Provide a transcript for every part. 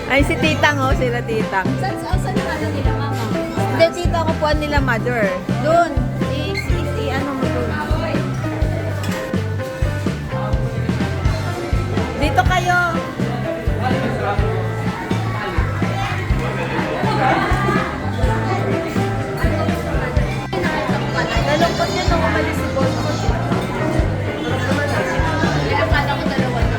Ay, si Titang, oh, sila Titang. Saan na ano nila, mama? Hindi, dito ako puan nila, mother. Doon. Ano mo doon? Dito kayo. Nalungkot niya nung umalis si Boy. Kaya akala ko dalawa na.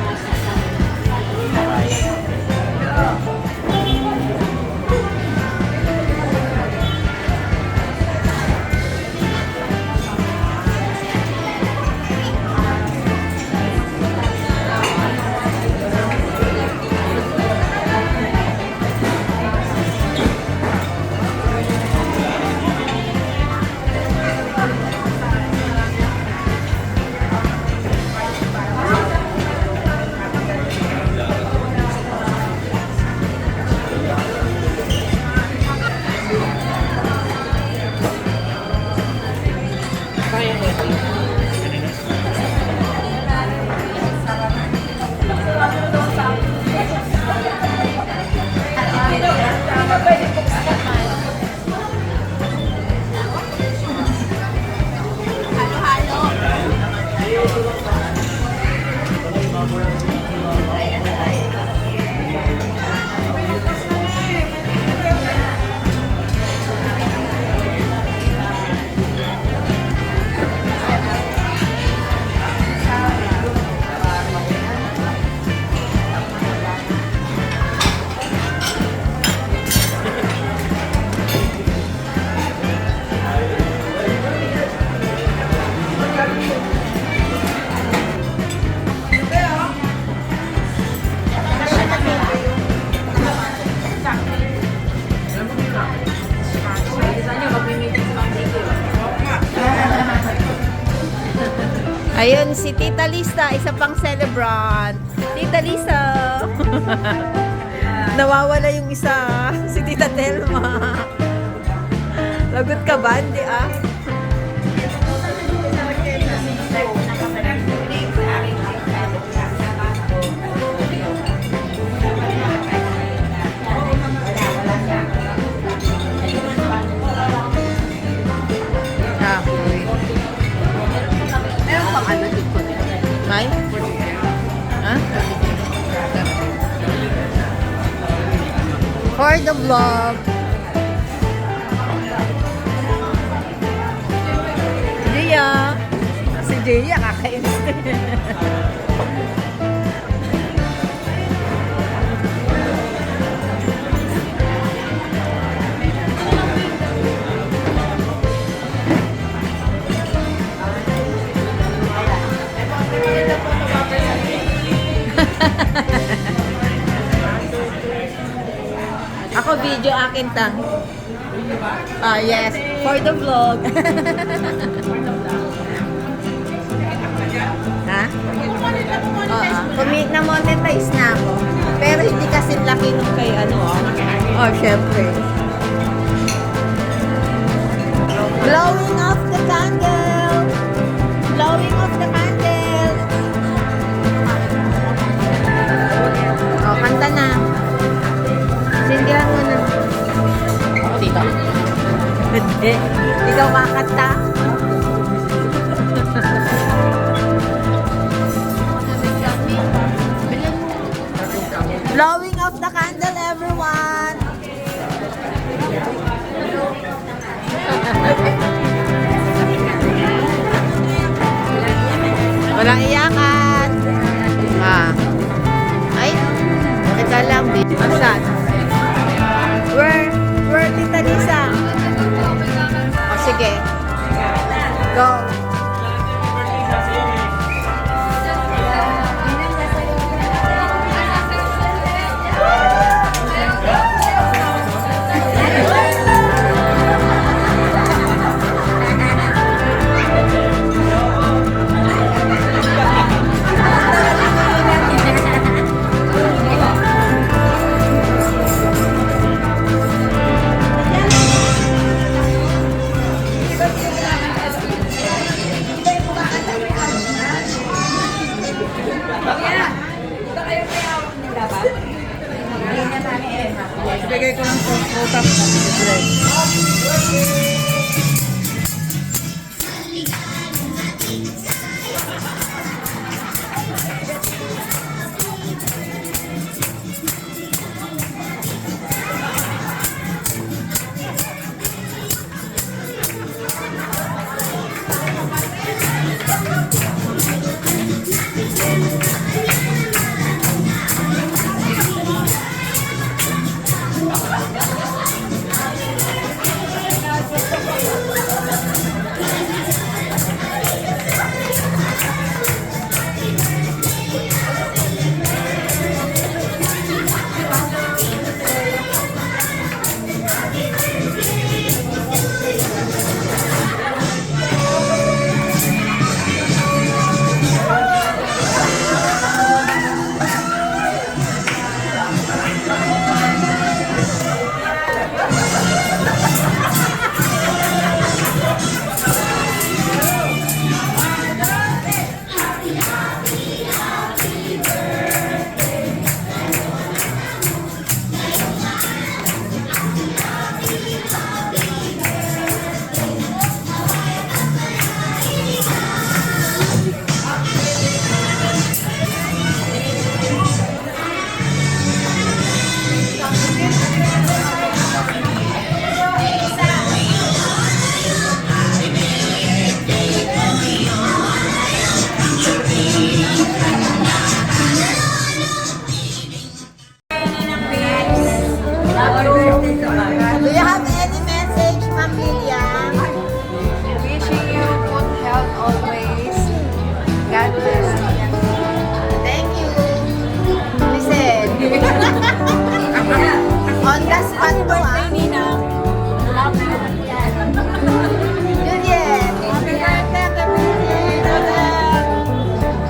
Ayun, si Tita Lisa, isa pang celebrant. Tita Lisa. Nawawala yung isa, si Tita Telma. Lagot ka ba? Hindi ah. May? Ha? For the vlog. Gia. Si Gia, kakainis din. Ako video akin ta. Ah, yes. For the vlog. Ha? Oo. Na-monetize na ako. Pero hindi kasi laki nung kay ano. Oh, syempre. Blowing off the candle. Blowing off the candle. Oh, kanta na. Sindihan mo na. Tita. Hindi. Ikaw kakanta. Blowing off the candle, everyone. Walang iyakan. Ah. Ay, kita lang. Asan? Where Tita Lisa? O, sige. Go. Prutas na libre. Do you have any message, Ma'am Lilian? Wishing you good health always. God bless you. Thank you. Listen. On the spot to Juliet. Happy birthday, Juliet.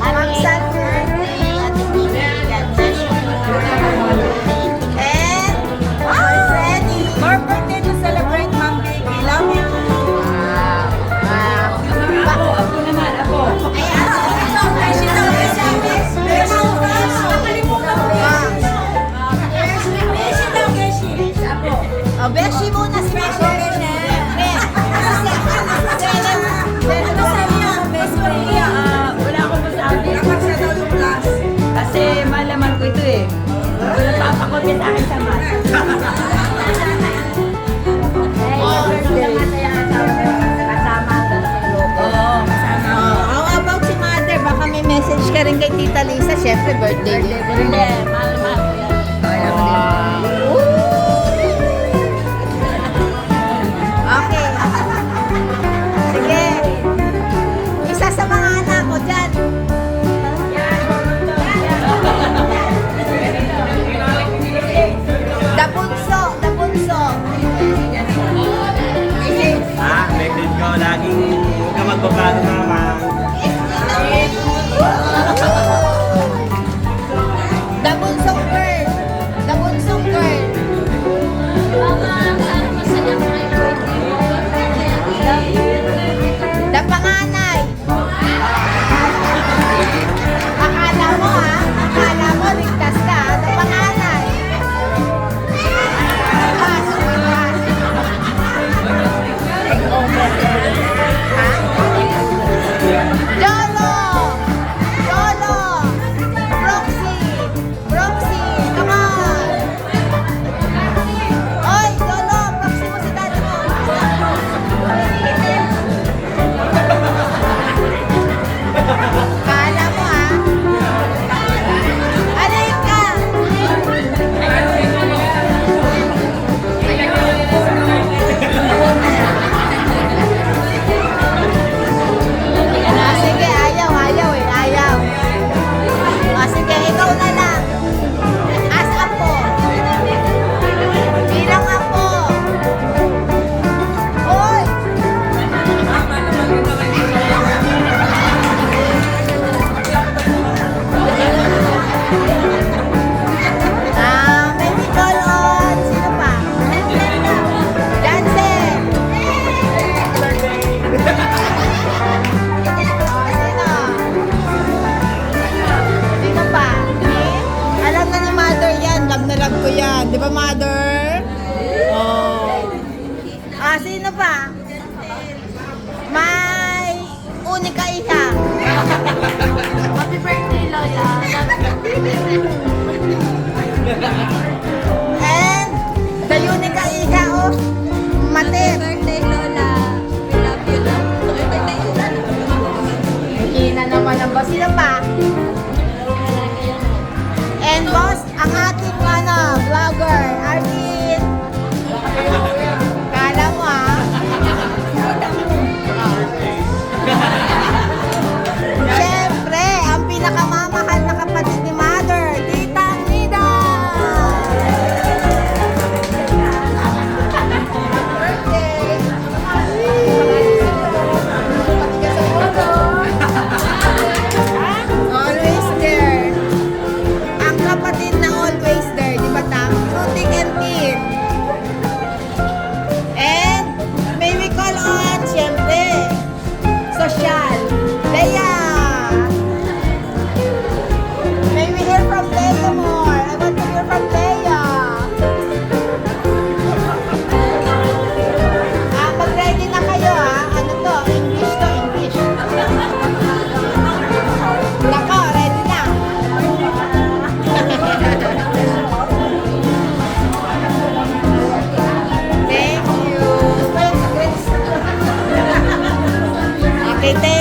Ma'am San birthday. God bless you. And our Freddy. More birthday to celebrate, Ma'am Vicky. Love you. Ako naman, ako. Oh, Beshi muna si Beshi. Wala akong masabi. Kasi malaman ko ito eh. Wala papakot sa akin sa mat. Oo, kasama ko. How about si Mother? Baka may message ka rin kay Tita Lisa. Siyempre, birthday din. Mahal-mahal ko yan. Kaya ko din. Okay. Sige. Isa sa mga anak ko dyan. The bunso. The bunso. Message ko, laging huwag ka magbabago mama. The bunsong girl. The bunsong girl. Mama, sana masaya ka ngayon birthday mo. The panganay. Akala mo ha? Akala mo ligtas ka ha? The panganay. Pass. Pass. Ha? Ika, oh. Matit. birthday, Lola. We love you, love. Hina naman ang boss. Sino pa? And boss, ang ating vlogger, Arvin. Kala mo Siyempre, ang pinakamamahal na kapatid ni Mother, Tita Nida. Birthday. Always there. Ang kapatid na always there, di ba tam? Tutik and tin. And may we call on, siyempre, social. Leia. May we hear from Leia more. I want to hear from Leia. Mag-ready na kayo Ano to? English to, English. Nako, ready na. Thank you. Okay, thank